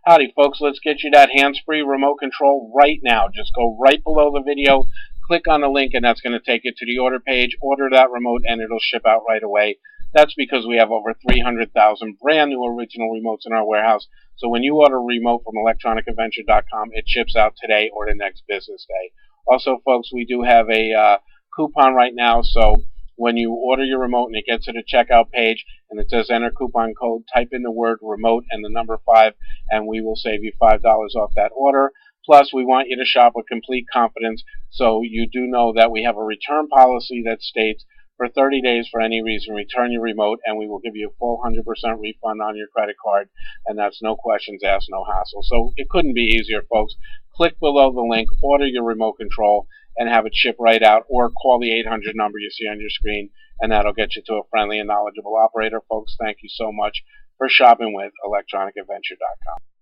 Howdy folks, let's get you that Hannspree remote control right now. Just go right below the video, click on the link, and that's going to take you to the order page. Order that remote and it'll ship out right away. That's because we have over 300,000 brand new original remotes in our warehouse. So when you order a remote from electronicadventure.com, it ships out today or the next business day. Also folks, we do have a coupon right now, so when you order your remote and it gets to the checkout page and it says enter coupon code, type in the word remote and the number 5 and we will save you $5 off that order. Plus, we want you to shop with complete confidence, so you do know that we have a return policy that states for 30 days for any reason, return your remote and we will give you a full 100% refund on your credit card, and that's no questions asked, no hassle. So it couldn't be easier, folks. Click below the link, order your remote control, and have it shipped right out, or call the 800 number you see on your screen, and that'll get you to a friendly and knowledgeable operator. Folks, thank you so much for shopping with electronicadventure.com.